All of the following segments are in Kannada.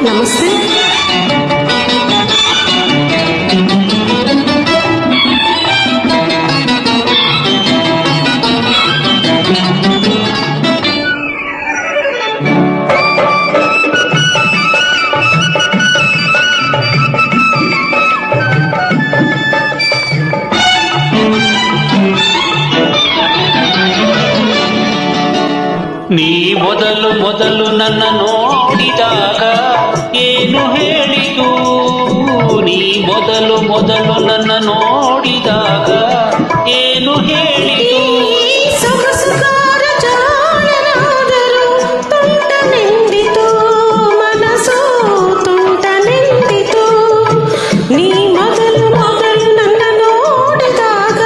ನಮಸ್ತೆ. ನೀ ಮೊದಲು ಮೊದಲು ನನ್ನ ನೋಡಿದಾಗ ಏನು ಹೇಳಿತು? ನೀ ಮೊದಲು ಮೊದಲು ನನ್ನ ನೋಡಿದಾಗ ಏನು ಹೇಳಿತು? ಸೊಗಸುಗಾರ ಜಾಣನಾದರೂ ತುಂಟನೆಂದಿತು, ಮನಸ್ಸು ತುಂಟನೆಂದಿತು. ನೀ ಮೊದಲು ಮೊದಲು ನನ್ನ ನೋಡಿದಾಗ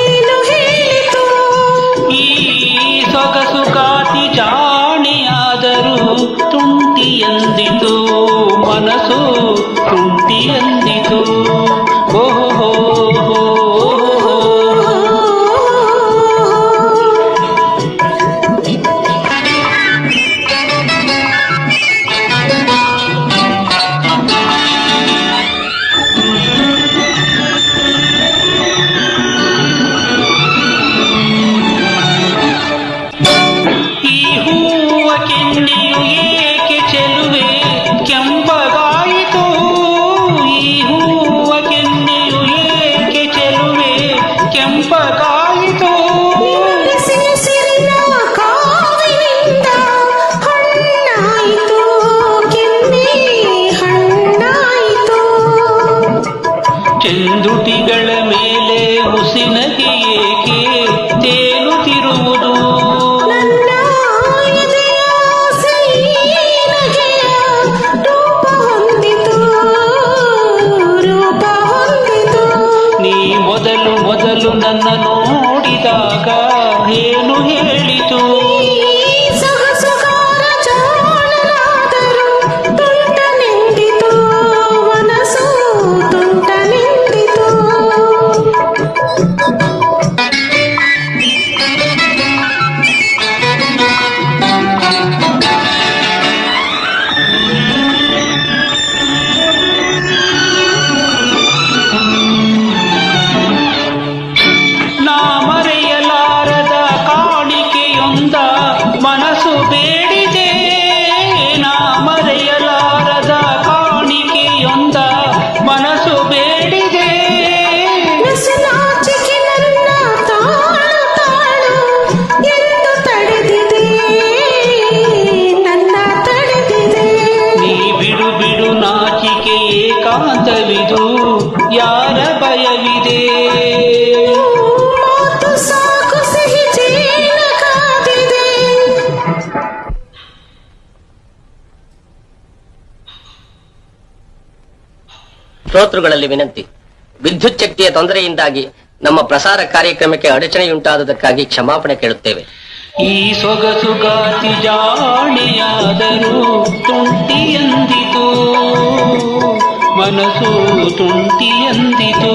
ಏನು ಹೇಳಿತು? ಈ ಸೊಗಸುಗಾತಿ ಜಾಣಿಯಾದರೂ ತುಂಟಿ ಎಂದಿತು, ಮನಸ್ಸು ತುಂಟಿ ಎಂದಿತು. ಓಹೋ ಚೆಂದುಟಿಗಳ ಮೇಲೆ ಹುಸಿನಗೆ ಏಕೆ ತೇಲುತ್ತಿರುವುದು? ನನ್ನ ರೂಪ ಹೊಂದಿತು, ರೂಪ ಹೊಂದಿತು. ನೀ ಮೊದಲು ಮೊದಲು ನನ್ನ ನೋಡಿದಾಗ ಏನು ಹೇಳಿತು? ಸೊಗಸುಗಾರ ಜಾಣನಾದರೂ ತುಂಟನೆಂದಿತು, ಮನಸ್ಸು ತುಂಟನೆಂದಿತು. ನಾ ಮರೆಯಲಾರದ ಕಾಣಿಕೆಯೊಂದ ಮನಸ್ಸು ಬೇಡಿದೆ, ನಾ ಮರೆಯಲಾರದ ಕಾಣಿಕೆಯೊಂದ ಮನಸ್ಸು ಬೇಡಿದೆ. ನಸುನಾಚಿಕೆ ನನ್ನ ತಾಳು ತಾಳು ಎಂದು ತಡೆದಿದೆ, ನನ್ನ ತಡೆದಿದೆ. ನೀ ಬಿಡು ಬಿಡು ನಾಚಿಕೆ ಏಕಾಂತವಿದು, ಯಾರ ಭಯವಿದೆ? ಮಾತು ಸಾಕು ಸಿಹಿ ಜೇನ ಕಾದಿದೆ. ಶ್ರೋತೃಗಳಲ್ಲಿ ವಿನಂತಿ. ವಿದ್ಯುತ್ ಶಕ್ತಿಯ ತೊಂದರೆಯಿಂದಾಗಿ ನಮ್ಮ ಪ್ರಸಾರ ಕಾರ್ಯಕ್ರಮಕ್ಕೆ ಅಡಚಣೆಯುಂಟಾದುದಕ್ಕಾಗಿ ಕ್ಷಮಾಪಣೆ ಕೇಳುತ್ತೇವೆ. ಈ ಸೊಗಸುಗಾತಿ ಜಾಣಿಯಾದರೂ ತುಂಟಿ ಎಂದಿತು, ಮನಸ್ಸು ತುಂಟಿ ಎಂದಿತು.